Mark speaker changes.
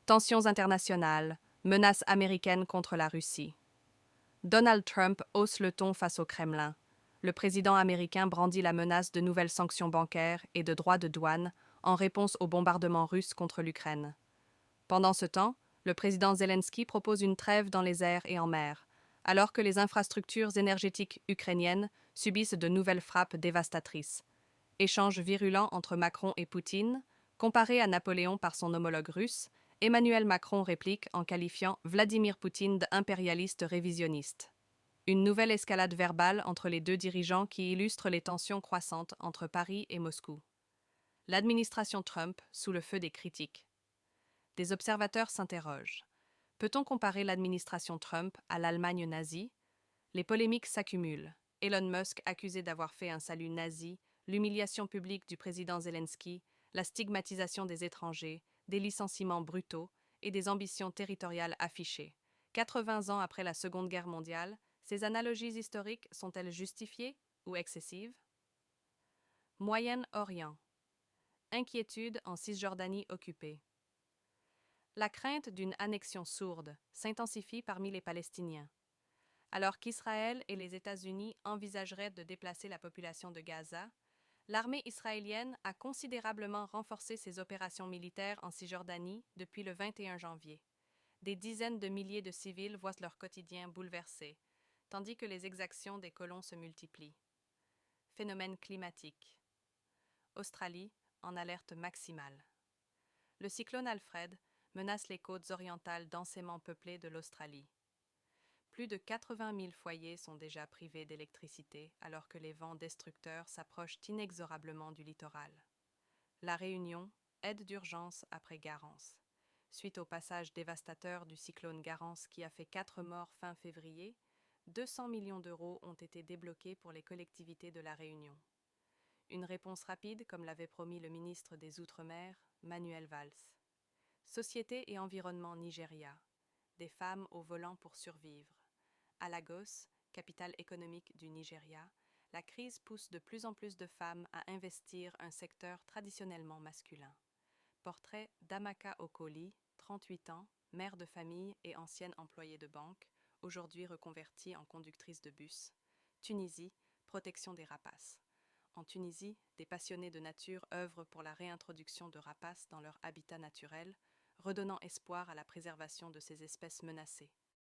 Speaker 1: Tensions internationales, menaces américaines contre la Russie. Donald Trump hausse le ton face au Kremlin. Le président américain brandit la menace de nouvelles sanctions bancaires et de droits de douane en réponse au bombardement russe contre l'Ukraine. Pendant ce temps, le président Zelensky propose une trêve dans les airs et en mer, alors que les infrastructures énergétiques ukrainiennes subissent de nouvelles frappes dévastatrices. Échange virulent entre Macron et Poutine, comparé à Napoléon par son homologue russe, Emmanuel Macron réplique en qualifiant Vladimir Poutine d'impérialiste révisionniste. Une nouvelle escalade verbale entre les deux dirigeants qui illustre les tensions croissantes entre Paris et Moscou. L'administration Trump sous le feu des critiques. Des observateurs s'interrogent. Peut-on comparer l'administration Trump à l'Allemagne nazie? Les polémiques s'accumulent. Elon Musk accusé d'avoir fait un salut nazi, l'humiliation publique du président Zelensky, la stigmatisation des étrangers, des licenciements brutaux et des ambitions territoriales affichées. 80 ans après la Seconde Guerre mondiale, ces analogies historiques sont-elles justifiées ou excessives? Moyen-Orient. Inquiétude en Cisjordanie occupée. La crainte d'une annexion sourde s'intensifie parmi les Palestiniens. Alors qu'Israël et les États-Unis envisageraient de déplacer la population de Gaza, l'armée israélienne a considérablement renforcé ses opérations militaires en Cisjordanie depuis le 21 janvier. Des dizaines de milliers de civils voient leur quotidien bouleversé, tandis que les exactions des colons se multiplient. Phénomène climatique. Australie en alerte maximale. Le cyclone Alfred menace les côtes orientales densément peuplées de l'Australie. Plus de 80 000 foyers sont déjà privés d'électricité alors que les vents destructeurs s'approchent inexorablement du littoral. La Réunion, aide d'urgence après Garance. Suite au passage dévastateur du cyclone Garance qui a fait 4 morts fin février, 200 millions d'euros ont été débloqués pour les collectivités de la Réunion. Une réponse rapide comme l'avait promis le ministre des Outre-mer, Manuel Valls. Société et environnement Nigeria. Des femmes au volant pour survivre. À Lagos, capitale économique du Nigeria, la crise pousse de plus en plus de femmes à investir un secteur traditionnellement masculin. Portrait d'Amaka Okoli, 38 ans, mère de famille et ancienne employée de banque, aujourd'hui reconvertie en conductrice de bus. Tunisie, protection des rapaces. En Tunisie, des passionnés de nature œuvrent pour la réintroduction de rapaces dans leur habitat naturel, redonnant espoir à la préservation de ces espèces menacées.